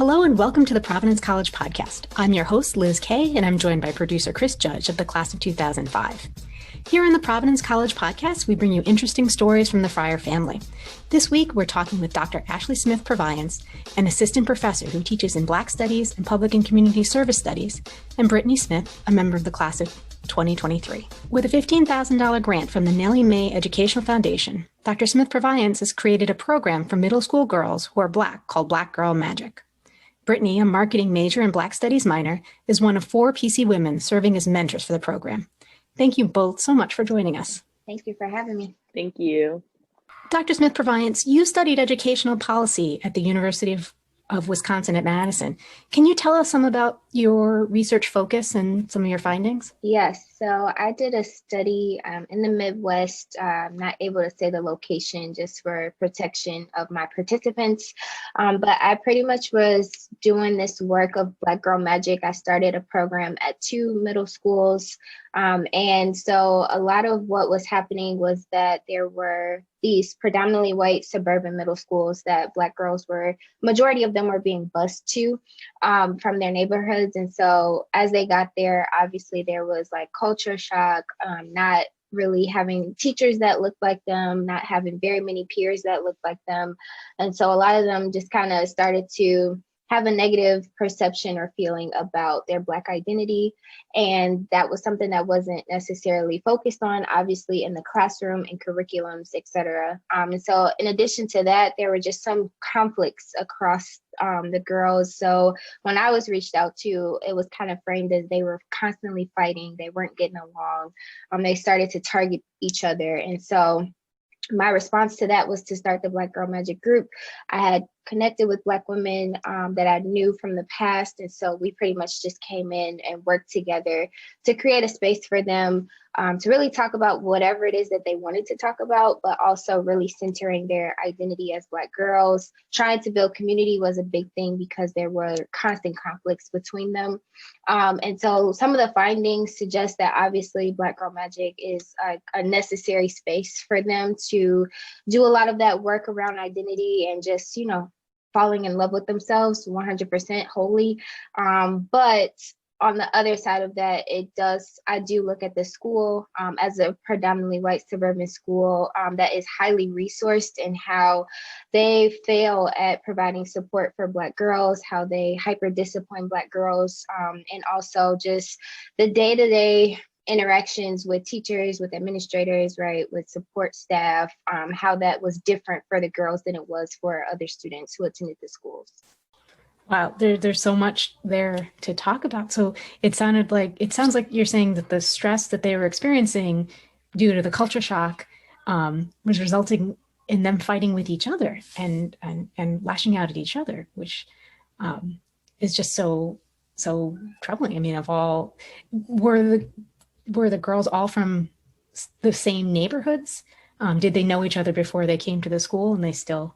Hello and welcome to the Providence College Podcast. I'm your host, Liz Kay, and I'm joined by producer Chris Judge of the class of 2005. Here in the Providence College Podcast, we bring you interesting stories from the Fryer family. This week, we're talking with Dr. Ashley Smith-Purviance, an assistant professor who teaches in Black Studies and Public and Community Service Studies, and Brittney Smith, a member of the class of 2023. With a $15,000 grant from the Nellie Mae Educational Foundation, Dr. Smith-Purviance has created a program for middle school girls who are Black called Black Girl Magic. Brittney, a marketing major and Black Studies minor, is one of 4 PC women serving as mentors for the program. Thank you both so much for joining us. Thank you for having me. Thank you. Dr. Smith-Purviance, you studied educational policy at the University of Wisconsin at Madison. Can you tell us some about your research focus and some of your findings? Yes, so I did a study in the Midwest. I'm not able to say the location just for protection of my participants, but I pretty much was doing this work of Black Girl Magic. I started a program at 2 middle schools, and so a lot of what was happening was that there were these predominantly white suburban middle schools that Black girls were, majority of them were being bused to from their neighborhoods. And so as they got there, obviously there was like culture shock, not really having teachers that looked like them, not having very many peers that looked like them. And so a lot of them just kind of started to have a negative perception or feeling about their Black identity. And that was something that wasn't necessarily focused on, obviously, in the classroom and curriculums, et cetera. And so in addition to that, there were just some conflicts across the girls. So when I was reached out to, it was kind of framed as they were constantly fighting. They weren't getting along. They started to target each other. And so my response to that was to start the Black Girl Magic group. I had connected with Black women that I knew from the past. And so we pretty much just came in and worked together to create a space for them to really talk about whatever it is that they wanted to talk about, but also really centering their identity as Black girls. Trying to build community was a big thing because there were constant conflicts between them. And so some of the findings suggest that obviously Black Girl Magic is a necessary space for them to do a lot of that work around identity and just, you know, falling in love with themselves 100% wholly. But on the other side of that, I do look at the school as a predominantly white suburban school that is highly resourced in how they fail at providing support for Black girls, how they hyper-discipline Black girls, and also just the day-to-day interactions with teachers, with administrators, right, with support staff, how that was different for the girls than it was for other students who attended the schools. Wow, there's so much there to talk about. So it sounds like you're saying that the stress that they were experiencing due to the culture shock was resulting in them fighting with each other and lashing out at each other, which is just so troubling. I mean, were the girls all from the same neighborhoods? Did they know each other before they came to the school, and it still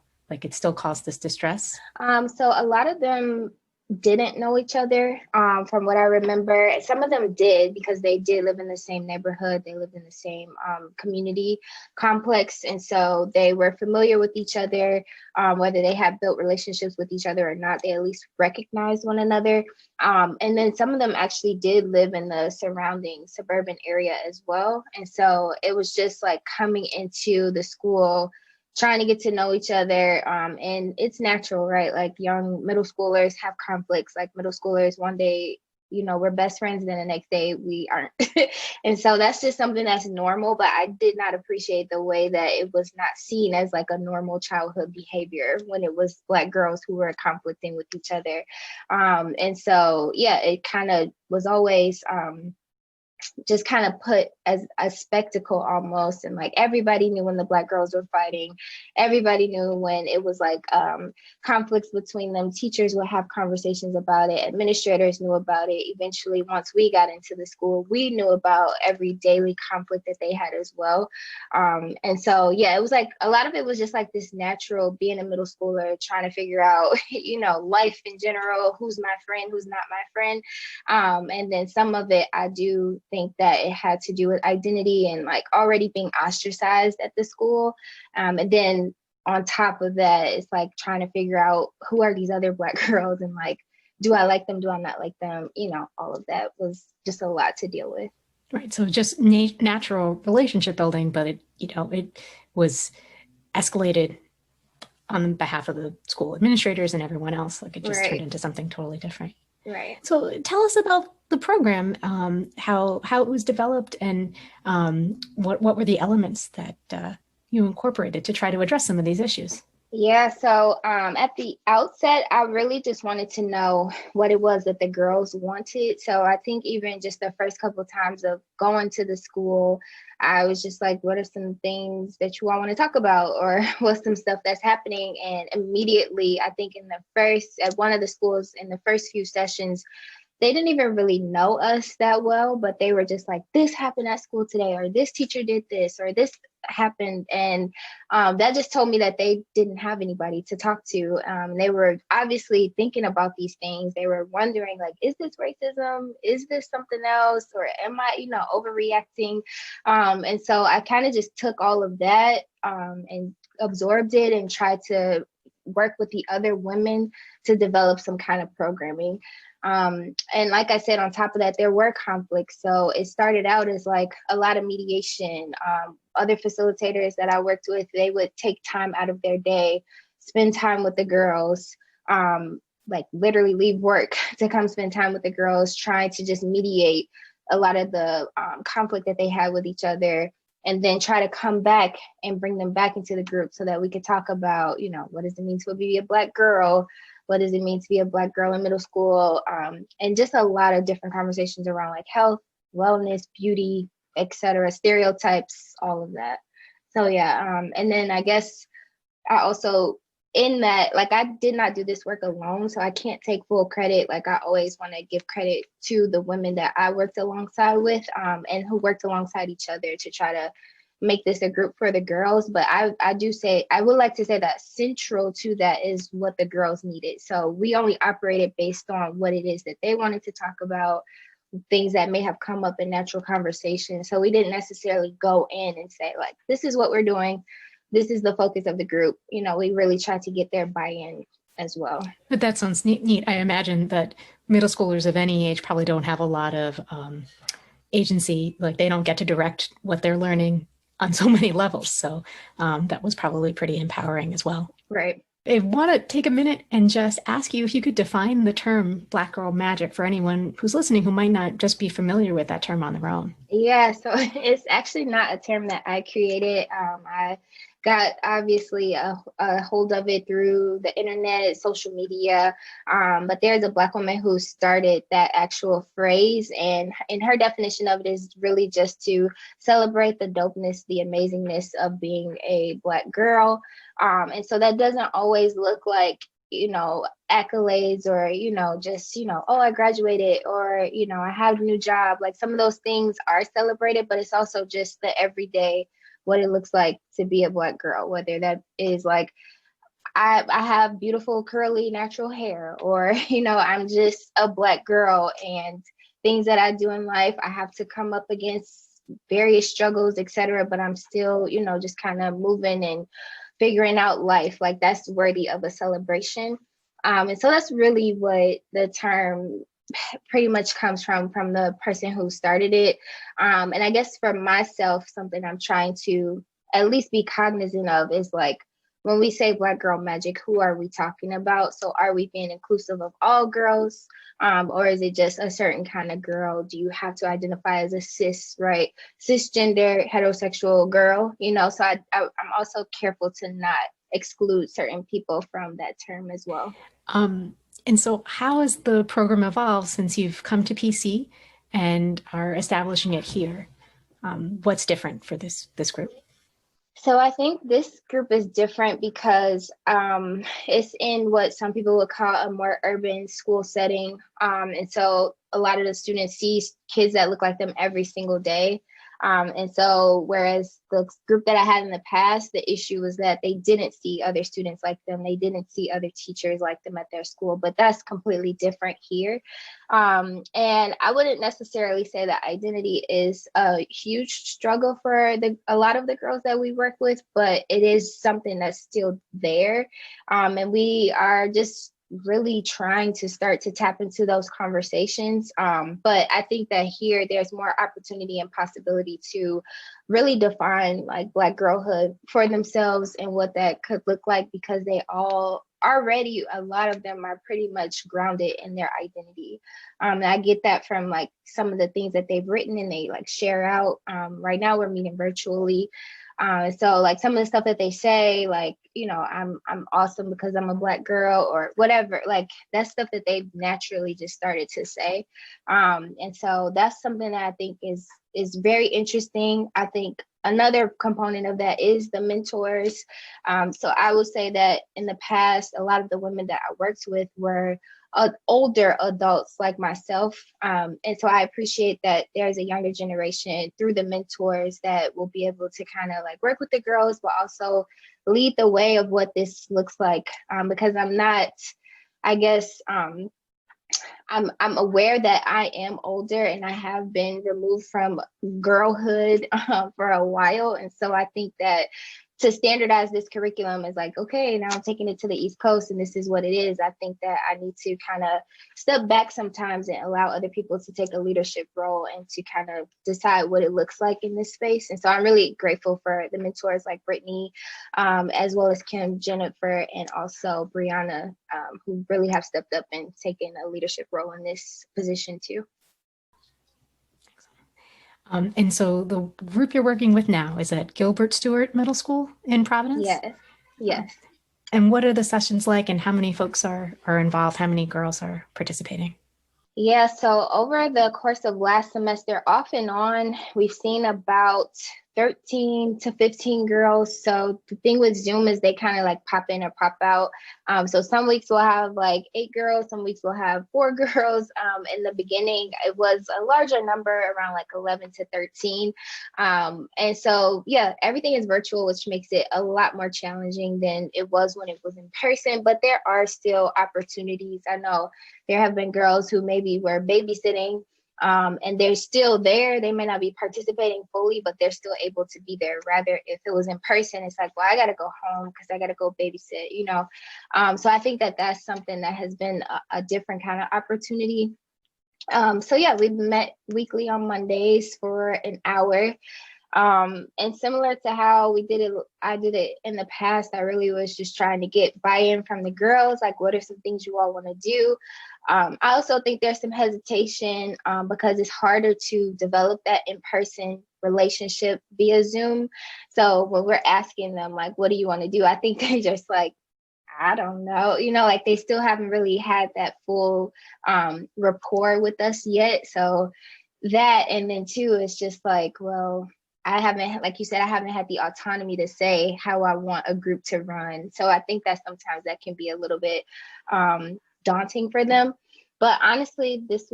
caused this distress? So a lot of them didn't know each other, from what I remember. Some of them did because they did live in the same neighborhood. They lived in the same community complex. And so they were familiar with each other, whether they had built relationships with each other or not, they at least recognized one another. And then some of them actually did live in the surrounding suburban area as well. And so it was just like coming into the school, trying to get to know each other. And it's natural, right? Like young middle schoolers have conflicts. Like middle schoolers, one day, you know, we're best friends, then the next day we aren't. And so that's just something that's normal, but I did not appreciate the way that it was not seen as like a normal childhood behavior when it was Black girls who were conflicting with each other. And so, yeah, it kind of was always just kind of put as a spectacle almost. And like everybody knew when the Black girls were fighting, everybody knew when it was like conflicts between them. Teachers would have conversations about it. Administrators knew about it. Eventually, once we got into the school, we knew about every daily conflict that they had as well. And so, yeah, it was like a lot of it was just like this natural being a middle schooler, trying to figure out, you know, life in general, who's my friend, who's not my friend. And then some of it, I do think that it had to do with identity and like already being ostracized at the school. And then on top of that, it's like trying to figure out who are these other Black girls and like, do I like them? Do I not like them? You know, all of that was just a lot to deal with. Right. So just natural relationship building, but it was escalated on behalf of the school administrators and everyone else. Like, it just turned into something totally different. Right. So tell us about the program, how it was developed, and what were the elements that you incorporated to try to address some of these issues? Yeah, so at the outset, I really just wanted to know what it was that the girls wanted. So I think even just the first couple of times of going to the school, I was just like, what are some things that you all want to talk about, or what's some stuff that's happening? And immediately, I think at one of the schools in the first few sessions, they didn't even really know us that well, but they were just like, this happened at school today, or this teacher did this, or this happened. And that just told me that they didn't have anybody to talk to. They were obviously thinking about these things. They were wondering, like, is this racism? Is this something else? Or am I, overreacting? And so I kind of just took all of that and absorbed it and tried to work with the other women to develop some kind of programming. And like I said, on top of that, there were conflicts. So it started out as like a lot of mediation. Other facilitators that I worked with, they would take time out of their day, spend time with the girls, like literally leave work to come spend time with the girls, trying to just mediate a lot of the conflict that they had with each other, and then try to come back and bring them back into the group so that we could talk about, what does it mean to be a Black girl? What does it mean to be a Black girl in middle school? And just a lot of different conversations around like health, wellness, beauty, etc., stereotypes, all of that. So yeah, and then I guess I also, in that, like, I did not do this work alone, so I can't take full credit. Like, I always want to give credit to the women that I worked alongside with, and who worked alongside each other to try to make this a group for the girls. But I would like to say that central to that is what the girls needed. So we only operated based on what it is that they wanted to talk about, things that may have come up in natural conversation. So we didn't necessarily go in and say, like, this is what we're doing, this is the focus of the group. We really tried to get their buy-in as well. But that sounds neat. I imagine that middle schoolers of any age probably don't have a lot of agency. Like, they don't get to direct what they're learning on so many levels. So that was probably pretty empowering as well. Right. I want to take a minute and just ask you if you could define the term Black girl magic for anyone who's listening who might not just be familiar with that term on their own. Yeah, so it's actually not a term that I created. I got obviously a hold of it through the internet, social media, but there's a Black woman who started that actual phrase, and her definition of it is really just to celebrate the dopeness, the amazingness of being a Black girl. And so that doesn't always look like, accolades or, just, oh, I graduated, or, I have a new job. Like, some of those things are celebrated, but it's also just the everyday, what it looks like to be a Black girl, whether that is like, I have beautiful curly natural hair, or, I'm just a Black girl, and things that I do in life, I have to come up against various struggles, etc. But I'm still, just kind of moving and figuring out life. Like, that's worthy of a celebration. And so that's really what the term pretty much comes from the person who started it. And I guess for myself, something I'm trying to at least be cognizant of is, like, when we say Black girl magic, who are we talking about? So are we being inclusive of all girls? Or is it just a certain kind of girl? Do you have to identify as a cisgender, heterosexual girl? So I'm also careful to not exclude certain people from that term as well. And so how has the program evolved since you've come to PC and are establishing it here? What's different for this group? So I think this group is different because it's in what some people would call a more urban school setting. And so a lot of the students see kids that look like them every single day. And so whereas the group that I had in the past, the issue was that they didn't see other students like them. They didn't see other teachers like them at their school, but that's completely different here. And I wouldn't necessarily say that identity is a huge struggle for a lot of the girls that we work with, but it is something that's still there. And we are just really trying to start to tap into those conversations. But I think that here there's more opportunity and possibility to really define like Black girlhood for themselves and what that could look like, because they all already, a lot of them are pretty much grounded in their identity. And I get that from like some of the things that they've written and they like share out. Right now we're meeting virtually. So like some of the stuff that they say, like, you know, I'm awesome because I'm a Black girl or whatever, like that's stuff that they've naturally just started to say. And so that's something that I think is very interesting. I think another component of that is the mentors. So I would say that in the past, a lot of the women that I worked with were older adults like myself. And so I appreciate that there's a younger generation through the mentors that will be able to kind of like work with the girls, but also lead the way of what this looks like. Because I'm not, I guess, I'm aware that I am older and I have been removed from girlhood for a while. And so I think that to standardize this curriculum is like, okay, now I'm taking it to the East Coast and this is what it is. I think that I need to kind of step back sometimes and allow other people to take a leadership role and to kind of decide what it looks like in this space. And so I'm really grateful for the mentors like Brittney, as well as Kim, Jennifer, and also Brianna, who really have stepped up and taken a leadership role in this position too. And so the group you're working with now is at Gilbert Stuart Middle School in Providence? Yes. And what are the sessions like and how many folks are involved? How many girls are participating? Yeah, so over the course of last semester, off and on, we've seen about 13 to 15 girls. So the thing with Zoom is they kind of like pop in or pop out. So some weeks we'll have like 8 girls, some weeks we'll have 4 girls. In the beginning, it was a larger number, around like 11 to 13. And so, yeah, everything is virtual, which makes it a lot more challenging than it was when it was in person. But there are still opportunities. I know there have been girls who maybe were babysitting, and they're still there. They may not be participating fully, but they're still able to be there. Rather, if it was in person, it's like, well, I got to go home because I got to go babysit, you know? So I think that that's something that has been a different kind of opportunity. So yeah, we've met weekly on Mondays for an hour. And similar to how I did it in the past, I really was just trying to get buy-in from the girls. Like, what are some things you all want to do? I also think there's some hesitation because it's harder to develop that in-person relationship via Zoom. So when we're asking them, like, what do you want to do? I think they're just like, I don't know, you know, like they still haven't really had that full rapport with us yet. So that, and then too, it's just like, well, I haven't, like you said, I haven't had the autonomy to say how I want a group to run. So I think that sometimes that can be a little bit daunting for them. But honestly, this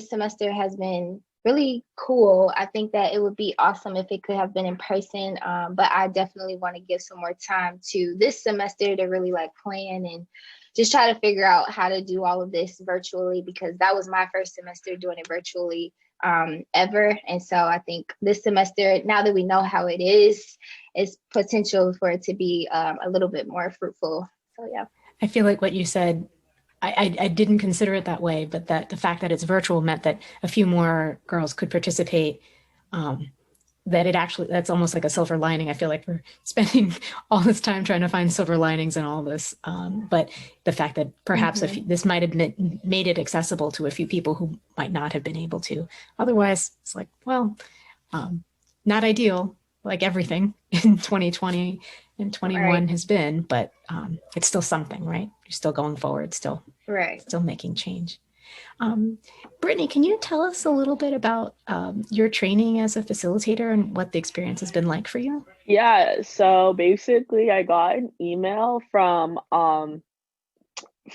semester has been really cool. I think that it would be awesome if it could have been in person. But I definitely want to give some more time to this semester to really like plan and just try to figure out how to do all of this virtually, because that was my first semester doing it virtually ever. And so I think this semester, now that we know how it is potential for it to be a little bit more fruitful. So yeah. I feel like what you said, I didn't consider it that way, but that the fact that it's virtual meant that a few more girls could participate. That's almost like a silver lining. I feel like we're spending all this time trying to find silver linings in all this. But the fact that perhaps this might have made it accessible to a few people who might not have been able to. Otherwise, it's like, well, not ideal, like everything in 2020 and 21 has been, but it's still something, right? You're still going forward, still making change. Brittney, can you tell us a little bit about your training as a facilitator and what the experience has been like for you? Yeah, so basically I got an email from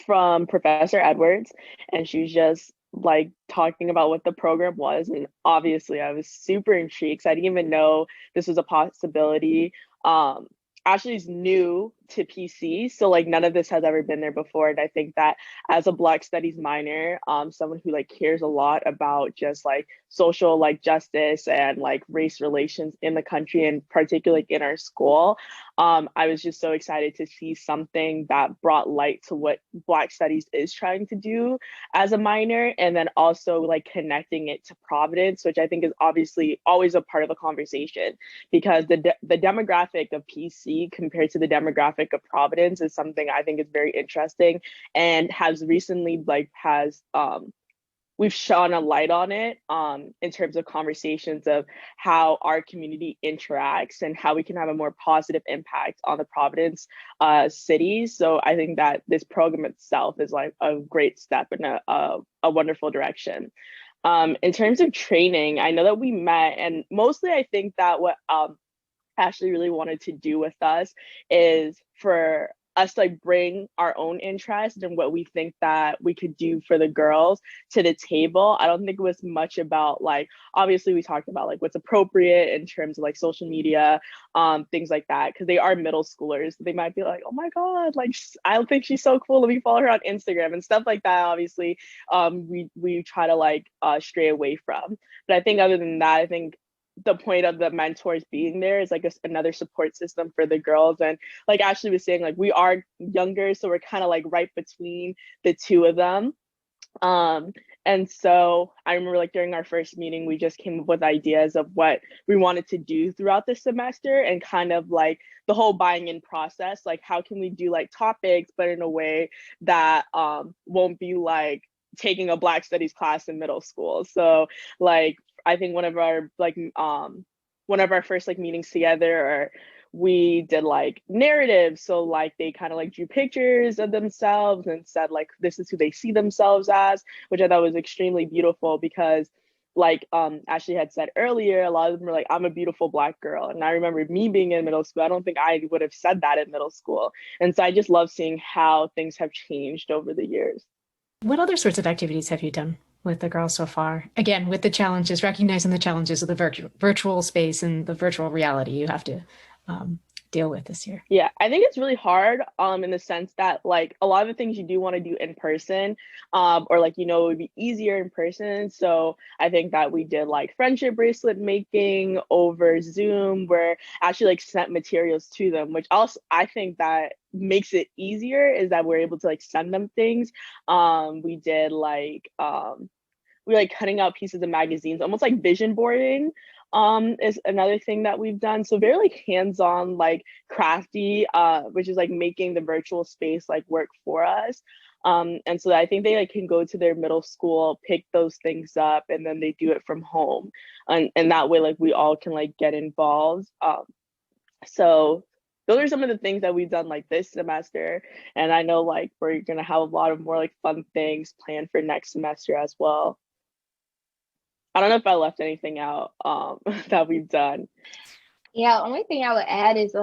Professor Edwards, and she just like talking about what the program was, and obviously I was super intrigued. I didn't even know this was a possibility. Ashley's new to PC, so like none of this has ever been there before. And I think that as a Black Studies minor, someone who like cares a lot about just like social like justice and like race relations in the country, and particularly in our school, I was just so excited to see something that brought light to what Black Studies is trying to do as a minor, and then also like connecting it to Providence, which I think is obviously always a part of the conversation, because the demographic of PC compared to the demographic of Providence is something I think is very interesting, and has recently we've shone a light on it in terms of conversations of how our community interacts and how we can have a more positive impact on the Providence cities. So I think that this program itself is like a great step in a wonderful direction. In terms of training, I know that we met, and mostly I think that what Ashley really wanted to do with us is for us to like bring our own interest and what we think that we could do for the girls to the table. I don't think it was much about like, obviously we talked about like what's appropriate in terms of like social media, things like that, because they are middle schoolers. They might be like, oh my God, like I don't think she's so cool, let me follow her on Instagram and stuff like that. Obviously, we try to like stray away from. But I think other than that, I think the point of the mentors being there is like another support system for the girls. And like Ashley was saying, like we are younger, so we're kind of like right between the two of them. And so I remember like during our first meeting, we just came up with ideas of what we wanted to do throughout the semester, and kind of like the whole buying in process, like how can we do like topics, but in a way that won't be like taking a Black Studies class in middle school. So like I think one of our first like meetings together, or we did like narratives. So like they kind of like drew pictures of themselves and said like this is who they see themselves as, which I thought was extremely beautiful, because like Ashley had said earlier, a lot of them were like, I'm a beautiful Black girl. And I remember me being in middle school, I don't think I would have said that in middle school. And so I just love seeing how things have changed over the years. What other sorts of activities have you done with the girls so far? Again, with the challenges, recognizing the challenges of the virtual space and the virtual reality you have to deal with this year. Yeah, I think it's really hard in the sense that like a lot of the things you do want to do in person, or like, you know, it would be easier in person. So I think that we did like friendship bracelet making over Zoom, where I actually like sent materials to them, which also I think that makes it easier, is that we're able to like send them things. We did like we like cutting out pieces of magazines, almost like vision boarding is another thing that we've done. So very like hands-on, like crafty, which is like making the virtual space like work for us. And so I think they like can go to their middle school, pick those things up, and then they do it from home. And that way like we all can like get involved. So those are some of the things that we've done like this semester. And I know like we're gonna have a lot of more like fun things planned for next semester as well. I don't know if I left anything out that we've done. Yeah, only thing I would add is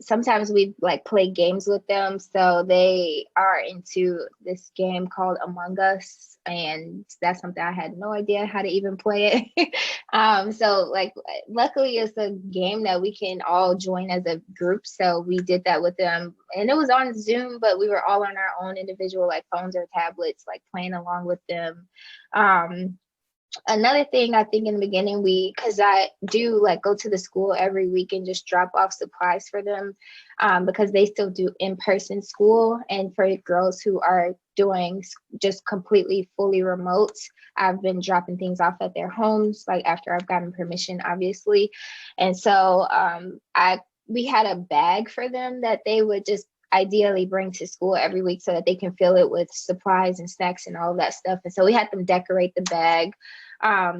sometimes we like play games with them. So they are into this game called Among Us, and that's something I had no idea how to even play it. So like luckily it's a game that we can all join as a group. So we did that with them, and it was on Zoom, but we were all on our own individual like phones or tablets, like playing along with them. Another thing I think in the beginning, because I do like go to the school every week and just drop off supplies for them, because they still do in-person school. And for girls who are doing just completely fully remote, I've been dropping things off at their homes, like after I've gotten permission, obviously. And so we had a bag for them that they would just ideally bring to school every week so that they can fill it with supplies and snacks and all of that stuff. And so we had them decorate the bag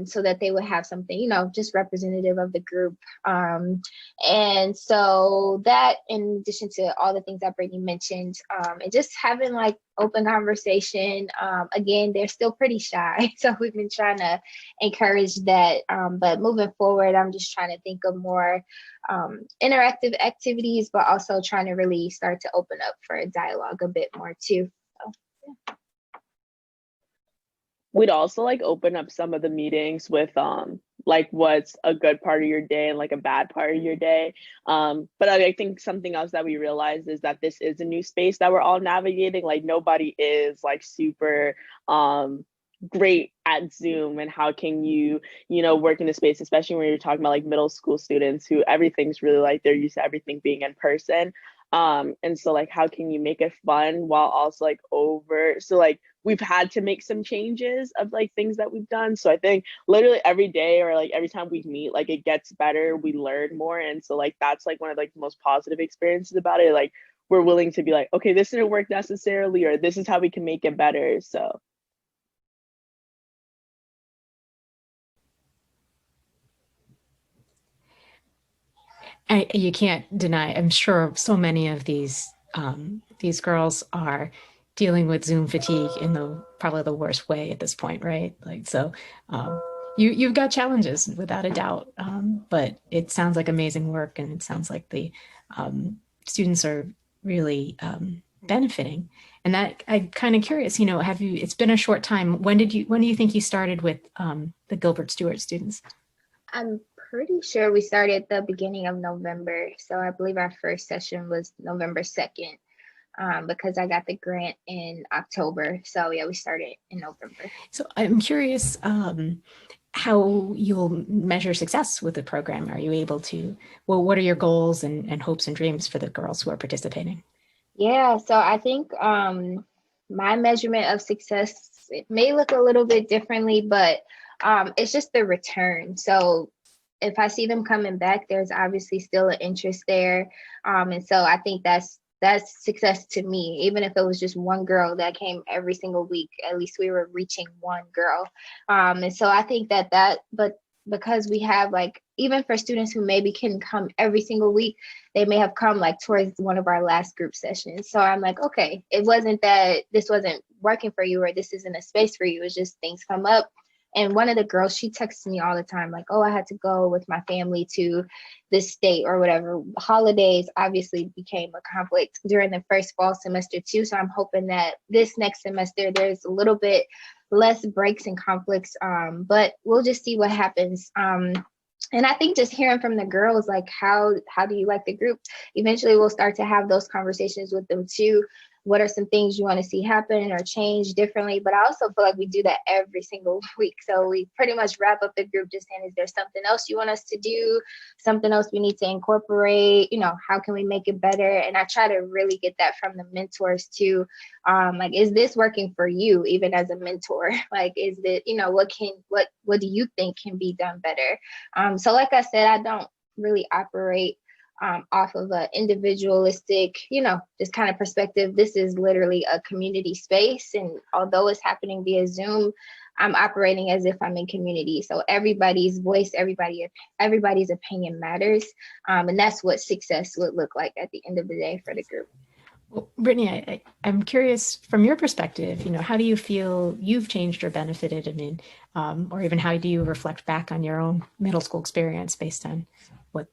so that they would have something, you know, just representative of the group. And so that, in addition to all the things that Brittney mentioned, and just having like open conversation. Again, they're still pretty shy. So we've been trying to encourage that. But moving forward, I'm just trying to think of more interactive activities, but also trying to really start to open up for dialogue a bit more too. So, yeah. we'd also like open up some of the meetings with like what's a good part of your day and like a bad part of your day. But I think something else that we realized is that this is a new space that we're all navigating. Like nobody is like super great at Zoom, and how can you work in a space, especially when you're talking about like middle school students who everything's really like they're used to everything being in person. And so like how can you make it fun while also like we've had to make some changes of like things that we've done. So I think literally every day or like every time we meet, like it gets better, we learn more. And so like that's like one of like the most positive experiences about it. Like we're willing to be like, okay, this didn't work necessarily, or this is how we can make it better. So you can't deny, I'm sure so many of these girls are dealing with Zoom fatigue in probably the worst way at this point, right? Like, so you've got challenges without a doubt, but it sounds like amazing work, and it sounds like the students are really benefiting. And that I'm kind of curious, it's been a short time. When do you think you started with the Gilbert Stuart students? I'm pretty sure we started at the beginning of November. So I believe our first session was November 2nd, because I got the grant in October. So yeah, we started in November. So I'm curious how you'll measure success with the program. Are you able to, what are your goals and hopes and dreams for the girls who are participating? Yeah, so I think my measurement of success, it may look a little bit differently, but it's just the return. So if I see them coming back, there's obviously still an interest there. And so I think that's success to me. Even if it was just one girl that came every single week, at least we were reaching one girl. And so I think but because we have like, even for students who maybe can come every single week, they may have come like towards one of our last group sessions. So I'm like, okay, it wasn't that this wasn't working for you or this isn't a space for you. It's just things come up. And one of the girls, she texts me all the time, like, oh, I had to go with my family to this state or whatever. Holidays obviously became a conflict during the first fall semester too. So I'm hoping that this next semester, there's a little bit less breaks and conflicts, but we'll just see what happens. And I think just hearing from the girls, like, how do you like the group? Eventually we'll start to have those conversations with them too. What are some things you want to see happen or change differently? But I also feel like we do that every single week. So we pretty much wrap up the group just saying, is there something else you want us to do? Something else we need to incorporate? How can we make it better? And I try to really get that from the mentors too. Like, is this working for you, even as a mentor? Like, is it, what do you think can be done better? So like I said, I don't really operate off of an individualistic, just kind of perspective. This is literally a community space. And although it's happening via Zoom, I'm operating as if I'm in community. So everybody's voice, everybody's opinion matters. And that's what success would look like at the end of the day for the group. Well, Brittney, I'm curious from your perspective, how do you feel you've changed or benefited? I mean, or even how do you reflect back on your own middle school experience based on what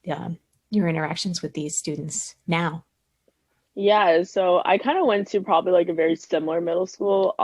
your interactions with these students now? Yeah, so I kind of went to probably like a very similar middle school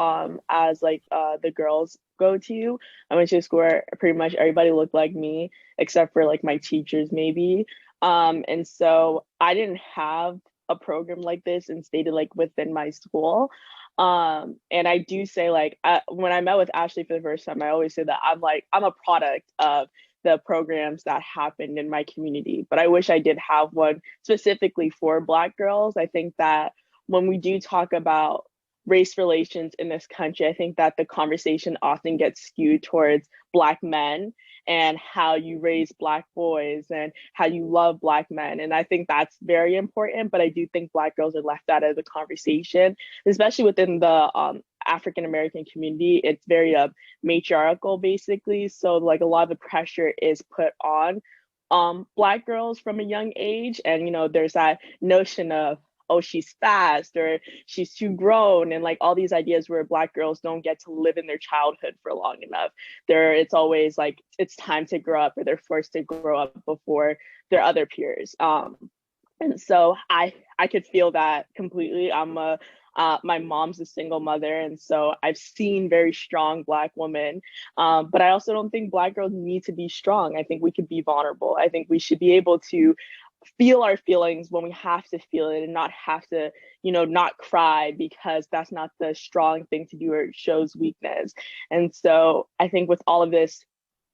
as like the girls go to. I went to a school where pretty much everybody looked like me except for like my teachers maybe. And so I didn't have a program like this instated like within my school. And I do say like when I met with Ashley for the first time, I always say that I'm a product of the programs that happened in my community, but I wish I did have one specifically for Black girls. I think that when we do talk about race relations in this country, I think that the conversation often gets skewed towards Black men and how you raise Black boys and how you love Black men. And I think that's very important, but I do think Black girls are left out of the conversation, especially within the African American community. It's very matriarchal basically. So like a lot of the pressure is put on Black girls from a young age. And there's that notion of, oh, she's fast or she's too grown, and like all these ideas where Black girls don't get to live in their childhood for long enough. It's always like it's time to grow up, or they're forced to grow up before their other peers. And so I could feel that completely. I'm a My mom's a single mother, and so I've seen very strong Black women. But I also don't think Black girls need to be strong. I think we could be vulnerable. I think we should be able to feel our feelings when we have to feel it and not have to, not cry because that's not the strong thing to do or it shows weakness. And so I think with all of this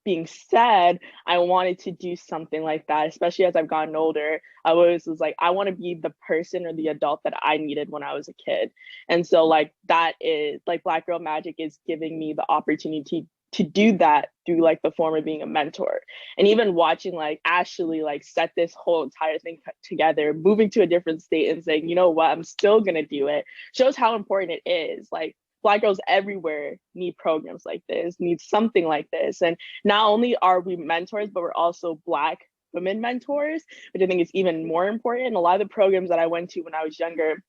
being said, I wanted to do something like that, especially as I've gotten older. I always was like, I want to be the person or the adult that I needed when I was a kid. And so like that is like Black Girl Magic is giving me the opportunity to do that through like the form of being a mentor. And even watching like Ashley like set this whole entire thing together, moving to a different state and saying, you know what, I'm still gonna do it, shows how important it is. Like Black girls everywhere need programs like this, need something like this. And not only are we mentors, but we're also Black women mentors, which I think is even more important. A lot of the programs that I went to when I was younger,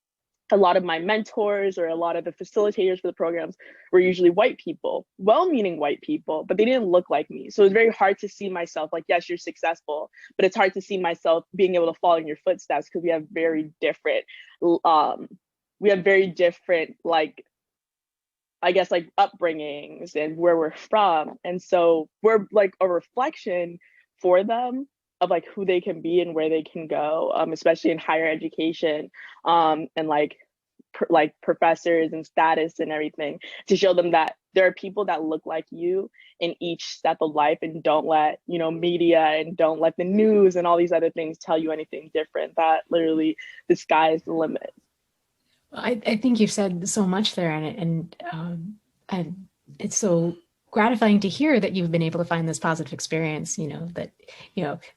a lot of my mentors or a lot of the facilitators for the programs were usually white people, well-meaning white people, but they didn't look like me. So it's very hard to see myself like, yes, you're successful, but it's hard to see myself being able to follow in your footsteps because we have very different, like, I guess like upbringings and where we're from. And so we're like a reflection for them of like who they can be and where they can go, especially in higher education, and like professors and status and everything, to show them that there are people that look like you in each step of life, and don't let media and don't let the news and all these other things tell you anything different. That literally the sky is the limit. I think you've said so much there, and it's so gratifying to hear that you've been able to find this positive experience, that,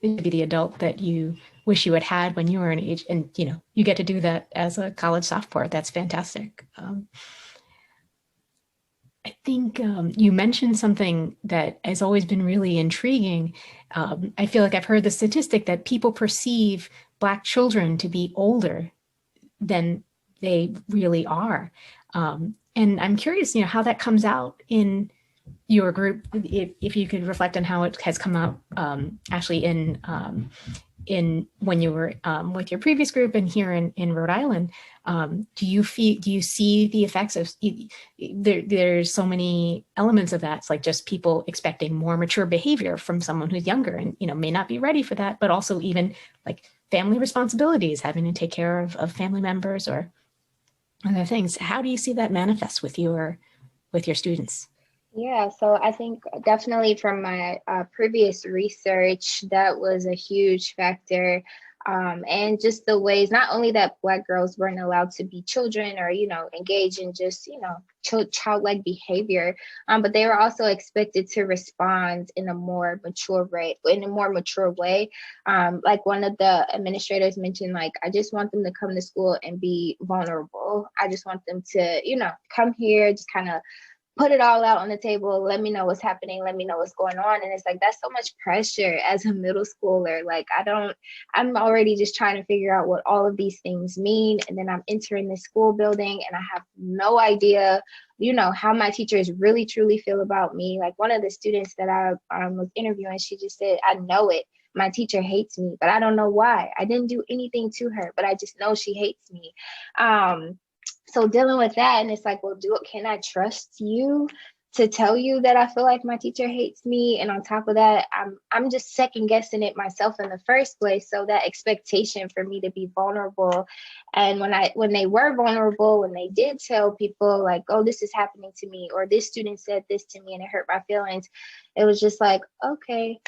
maybe the adult that you wish you had had when you were an age, and, you get to do that as a college sophomore. That's fantastic. I think you mentioned something that has always been really intriguing. I feel like I've heard the statistic that people perceive Black children to be older than they really are. And I'm curious, how that comes out in your group, if you could reflect on how it has come out, Ashley, in when you were with your previous group and here in Rhode Island. Do you see the effects of there's so many elements of that? It's like just people expecting more mature behavior from someone who's younger and may not be ready for that, but also even like family responsibilities, having to take care of family members or other things. How do you see that manifest with your students? Yeah, so I think definitely from my previous research, that was a huge factor. And just the ways, not only that Black girls weren't allowed to be children or, engage in just, childlike behavior, but they were also expected to respond in a more mature way. Like one of the administrators mentioned, like, I just want them to come to school and be vulnerable. I just want them to, come here, just kind of put it all out on the table. Let me know what's happening. Let me know what's going on. And it's like, that's so much pressure as a middle schooler. Like, I'm already just trying to figure out what all of these things mean. And then I'm entering the school building and I have no idea, how my teachers really, truly feel about me. Like one of the students that I was interviewing, she just said, I know it. My teacher hates me, but I don't know why. I didn't do anything to her, but I just know she hates me. So dealing with that, and it's like, well, can I trust you to tell you that I feel like my teacher hates me? And on top of that, I'm just second guessing it myself in the first place. So that expectation for me to be vulnerable, and when they were vulnerable, when they did tell people like, oh, this is happening to me, or this student said this to me and it hurt my feelings, it was just like, okay,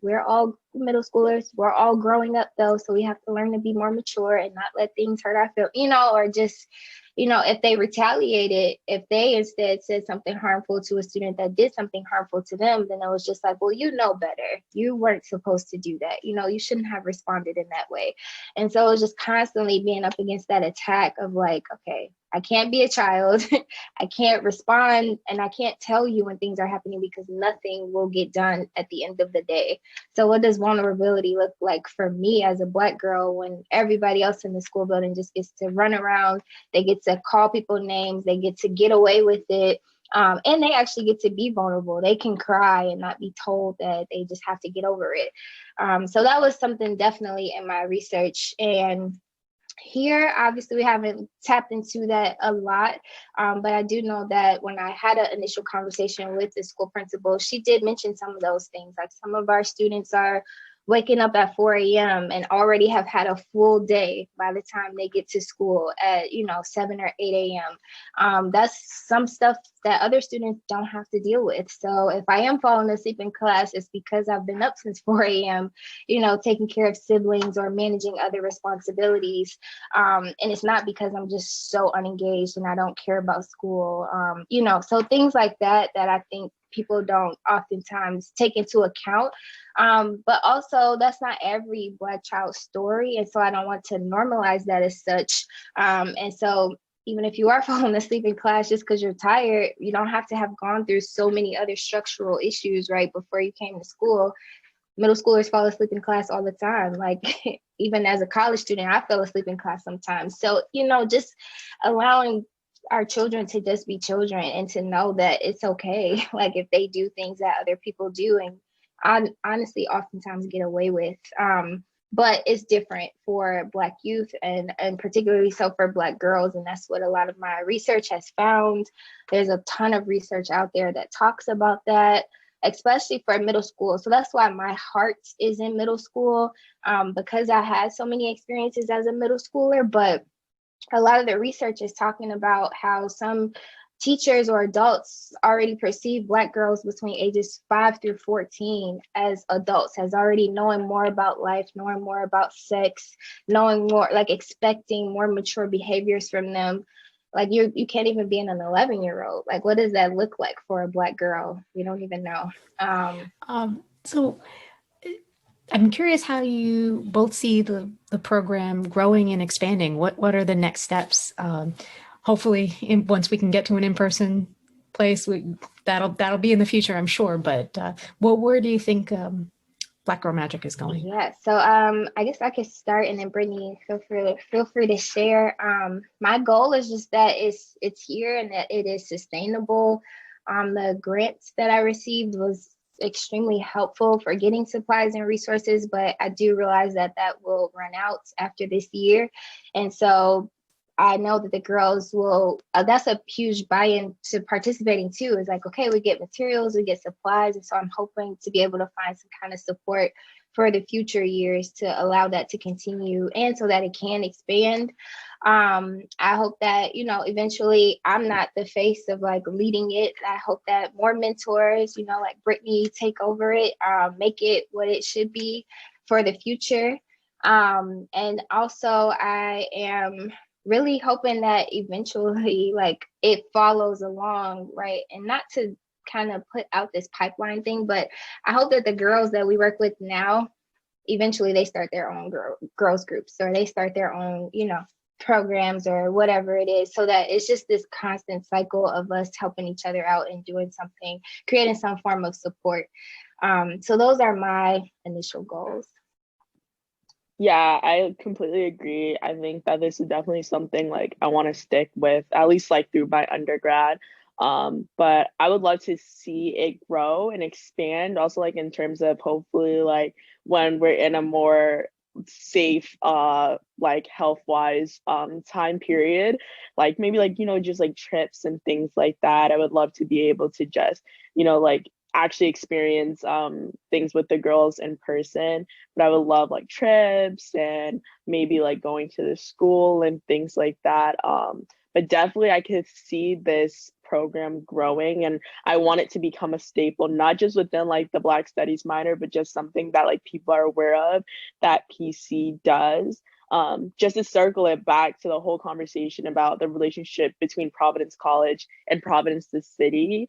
we're all middle schoolers. We're all growing up though. So we have to learn to be more mature and not let things hurt our feelings, or just, if they retaliated, if they instead said something harmful to a student that did something harmful to them, then it was just like, well, better. You weren't supposed to do that. You shouldn't have responded in that way. And so it was just constantly being up against that attack of like, okay, I can't be a child. I can't respond and I can't tell you when things are happening because nothing will get done at the end of the day. So what does vulnerability look like for me as a Black girl when everybody else in the school building just gets to run around? They get to call people names. They get to get away with it. And they actually get to be vulnerable. They can cry and not be told that they just have to get over it. So that was something definitely in my research. And Here, obviously, we haven't tapped into that a lot, but I do know that when I had an initial conversation with the school principal, she did mention some of those things. Like some of our students are waking up at 4 a.m. and already have had a full day by the time they get to school at, 7 or 8 a.m. That's some stuff that other students don't have to deal with. So if I am falling asleep in class, it's because I've been up since 4 a.m., taking care of siblings or managing other responsibilities. And it's not because I'm just so unengaged and I don't care about school. So things like that I think people don't oftentimes take into account. But also that's not every Black child's story. And so I don't want to normalize that as such. And so even if you are falling asleep in class just because you're tired, you don't have to have gone through so many other structural issues, right, before you came to school. Middle schoolers fall asleep in class all the time. Like even as a college student, I fell asleep in class sometimes. So, just allowing our children to just be children and to know that it's okay. Like if they do things that other people do and honestly oftentimes get away with. But it's different for Black youth and particularly so for Black girls. And that's what a lot of my research has found. There's a ton of research out there that talks about that, especially for middle school. So that's why my heart is in middle school, because I had so many experiences as a middle schooler. But a lot of the research is talking about how some teachers or adults already perceive Black girls between ages 5 through 14 as adults, as already knowing more about life, knowing more about sex, knowing more, like expecting more mature behaviors from them. Like you can't even be an 11-year-old. Like, what does that look like for a Black girl? We don't even know. So I'm curious how you both see the program growing and expanding. What are the next steps? Hopefully, once we can get to an in-person place, that'll be in the future, I'm sure. But where do you think Black Girl Magic is going? Yeah, so I guess I could start, and then Brittney, feel free to share. My goal is just that it's here and that it is sustainable. The grants that I received was extremely helpful for getting supplies and resources, but I do realize that will run out after this year, and so I know that the girls will, that's a huge buy-in to participating too. It's like, okay, we get materials, we get supplies. And so I'm hoping to be able to find some kind of support for the future years to allow that to continue and so that it can expand. I hope that, eventually I'm not the face of like leading it. I hope that more mentors, like Brittney take over it, make it what it should be for the future. And also I am really hoping that eventually like it follows along, right? And not to kind of put out this pipeline thing, but I hope that the girls that we work with now, eventually they start their own girls groups, or they start their own, programs or whatever it is, so that it's just this constant cycle of us helping each other out and doing something, creating some form of support. So those are my initial goals. Yeah, I completely agree. I think that this is definitely something like I want to stick with, at least like through my undergrad. But I would love to see it grow and expand also, like in terms of hopefully like when we're in a more safe like health-wise time period, like maybe like just like trips and things like that. I would love to be able to just like actually experience things with the girls in person, but I would love like trips and maybe like going to the school and things like that. But definitely I could see this program growing, and I want it to become a staple, not just within like the Black Studies minor, but just something that like people are aware of that PC does. Just to circle it back to the whole conversation about the relationship between Providence College and Providence, the city.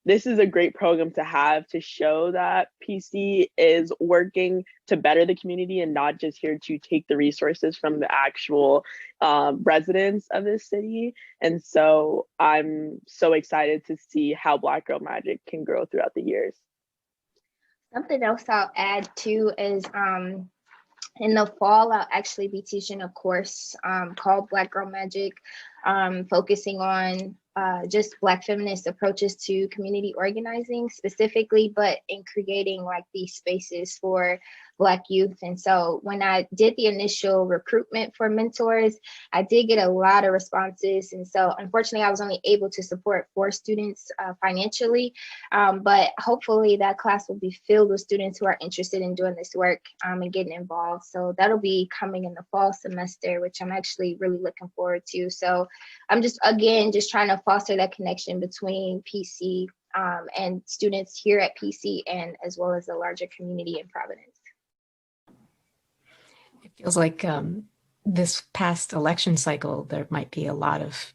This is a great program to have to show that PC is working to better the community and not just here to take the resources from the actual residents of this city. And so I'm so excited to see how Black Girl Magic can grow throughout the years. Something else I'll add too is in the fall, I'll actually be teaching a course called Black Girl Magic, focusing on just Black feminist approaches to community organizing specifically, but in creating like these spaces for Black youth. And so when I did the initial recruitment for mentors, I did get a lot of responses. And so unfortunately, I was only able to support 4 students financially, but hopefully that class will be filled with students who are interested in doing this work and getting involved. So that'll be coming in the fall semester, which I'm actually really looking forward to. So I'm just trying to foster that connection between PC and students here at PC, and as well as the larger community in Providence. It feels like this past election cycle, there might be a lot of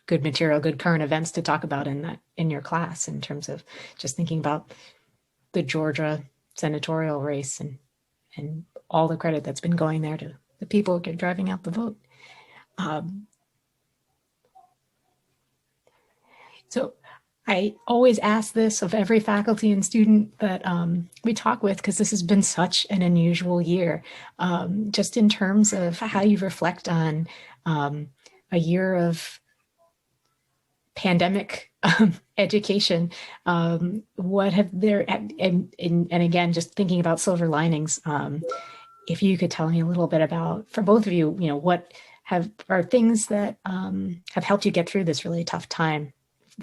good material, good current events to talk about in your class, in terms of just thinking about the Georgia senatorial race and all the credit that's been going there to the people who are driving out the vote. So I always ask this of every faculty and student that we talk with, because this has been such an unusual year, just in terms of how you reflect on a year of pandemic education. What have there, and again, just thinking about silver linings, if you could tell me a little bit about, for both of you, what are things that have helped you get through this really tough time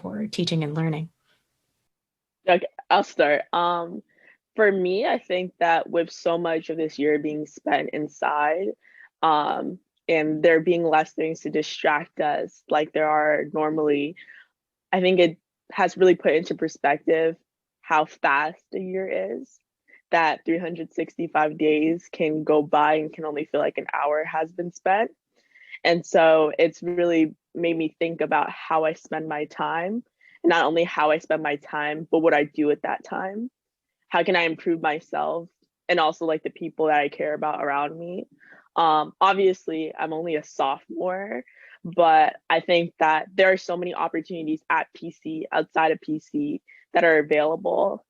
for teaching and learning? Okay, I'll start. For me, I think that with so much of this year being spent inside, and there being less things to distract us like there are normally, I think it has really put into perspective how fast a year is. That 365 days can go by and can only feel like an hour has been spent. And so it's really made me think about how I spend my time, and not only how I spend my time, but what I do at that time. How can I improve myself, and also like the people that I care about around me. Obviously, I'm only a sophomore, but I think that there are so many opportunities at PC, outside of PC, that are available.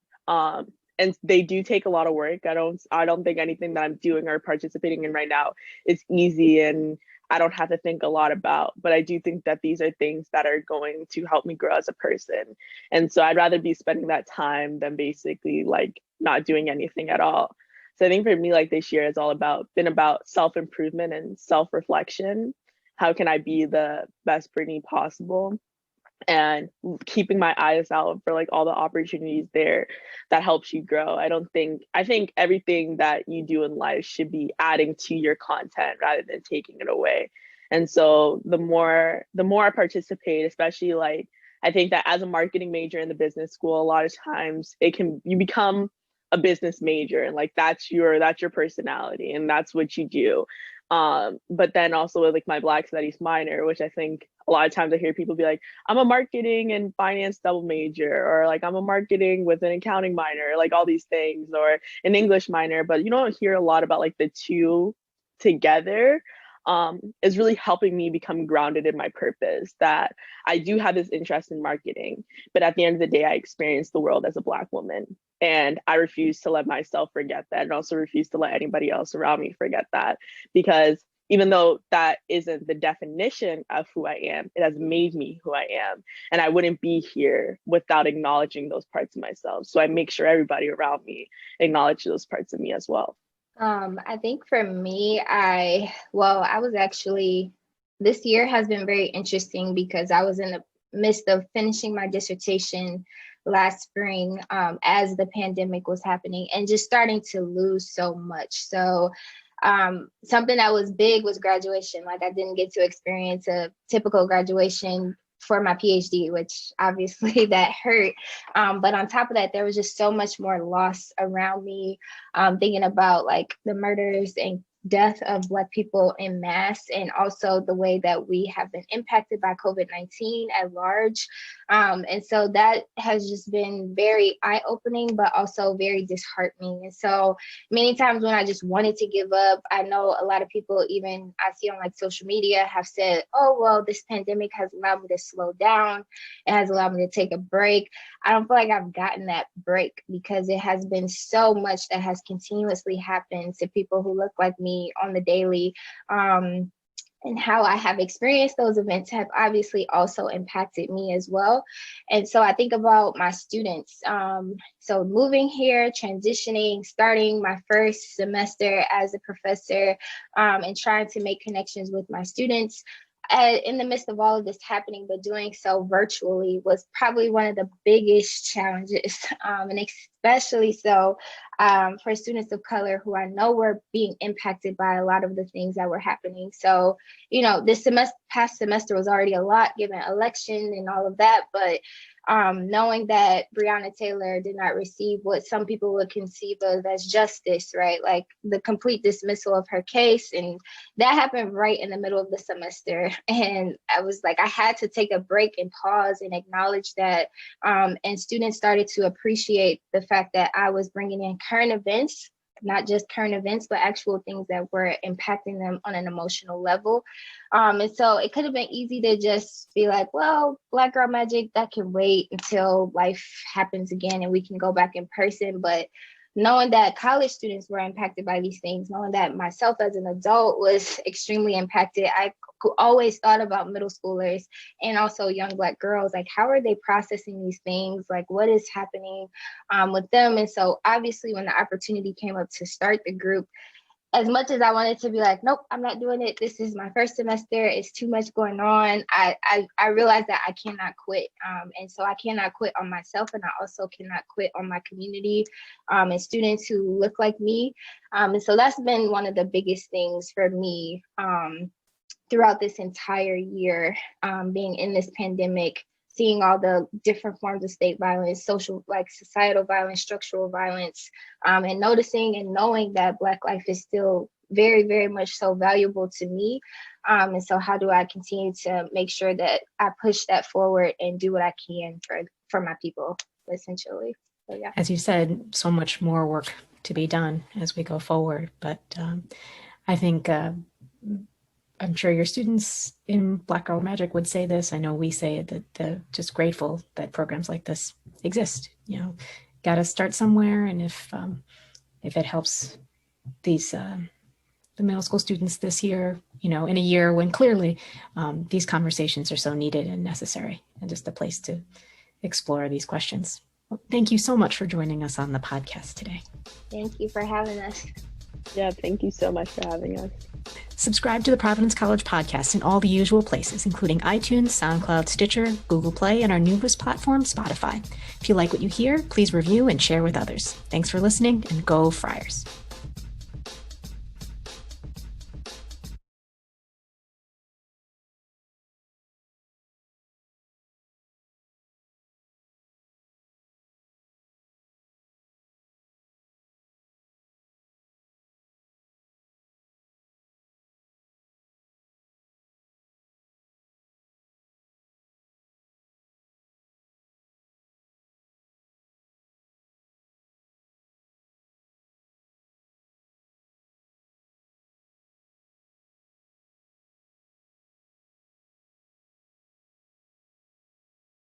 And they do take a lot of work. I don't think anything that I'm doing or participating in right now is easy and I don't have to think a lot about, but I do think that these are things that are going to help me grow as a person. And so I'd rather be spending that time than basically like not doing anything at all. So I think for me, like this year has been about self-improvement and self-reflection. How can I be the best Brittney possible? And keeping my eyes out for like all the opportunities there that helps you grow. I think everything that you do in life should be adding to your content rather than taking it away. And so the more I participate, especially like I think that as a marketing major in the business school, a lot of times you become a business major, and like that's your personality and that's what you do. But then also with like my Black Studies minor, which I think a lot of times I hear people be like, I'm a marketing and finance double major, or like I'm a marketing with an accounting minor, like all these things, or an English minor, but you don't hear a lot about like the two together. Is really helping me become grounded in my purpose, that I do have this interest in marketing, but at the end of the day, I experience the world as a Black woman. And I refuse to let myself forget that, and also refuse to let anybody else around me forget that, because even though that isn't the definition of who I am, it has made me who I am. And I wouldn't be here without acknowledging those parts of myself. So I make sure everybody around me acknowledge those parts of me as well. I think for me, this year has been very interesting because I was in the midst of finishing my dissertation last spring as the pandemic was happening, and just starting to lose so much. So something that was big was graduation. Like I didn't get to experience a typical graduation for my PhD, which obviously that hurt. But on top of that, there was just so much more loss around me, thinking about like the murders and death of Black people en masse, and also the way that we have been impacted by COVID-19 at large. And so that has just been very eye-opening, but also very disheartening. And so many times when I just wanted to give up, I know a lot of people, even I see on like social media, have said, oh, well, this pandemic has allowed me to slow down. It has allowed me to take a break. I don't feel like I've gotten that break, because it has been so much that has continuously happened to people who look like me on the daily. and how I have experienced those events have obviously also impacted me as well. And so I think about my students. So moving here, transitioning, starting my first semester as a professor, and trying to make connections with my students. In the midst of all of this happening, but doing so virtually was probably one of the biggest challenges, and especially so for students of color who I know were being impacted by a lot of the things that were happening. So, this past semester was already a lot given election and all of that, but knowing that Breonna Taylor did not receive what some people would conceive of as justice, right? Like the complete dismissal of her case. And that happened right in the middle of the semester. And I was like, I had to take a break and pause and acknowledge that. And students started to appreciate the fact that I was bringing in current events, not just current events, but actual things that were impacting them on an emotional level. And so it could have been easy to just be like, well, Black Girl Magic, that can wait until life happens again and we can go back in person. But knowing that college students were impacted by these things, knowing that myself as an adult was extremely impacted, I always thought about middle schoolers and also young Black girls, like how are they processing these things? Like what is happening with them? And so obviously when the opportunity came up to start the group, as much as I wanted to be like, nope, I'm not doing it. This is my first semester. It's too much going on. I realized that I cannot quit. And so I cannot quit on myself. And I also cannot quit on my community and students who look like me. And so that's been one of the biggest things for me throughout this entire year, being in this pandemic, seeing all the different forms of state violence, social, like societal violence, structural violence, and noticing and knowing that Black life is still very, very much so valuable to me. And so how do I continue to make sure that I push that forward and do what I can for my people, essentially. So, yeah. As you said, so much more work to be done as we go forward. But I think I'm sure your students in Black Girl Magic would say this. I know we say it, that they're just grateful that programs like this exist. Got to start somewhere. And if it helps these the middle school students this year, in a year when clearly these conversations are so needed and necessary, and just a place to explore these questions. Well, thank you so much for joining us on the podcast today. Thank you for having us. Yeah, thank you so much for having us. Subscribe to the Providence College podcast in all the usual places, including iTunes, SoundCloud, Stitcher, Google Play, and our newest platform, Spotify. If you like what you hear, please review and share with others. Thanks for listening, and go Friars.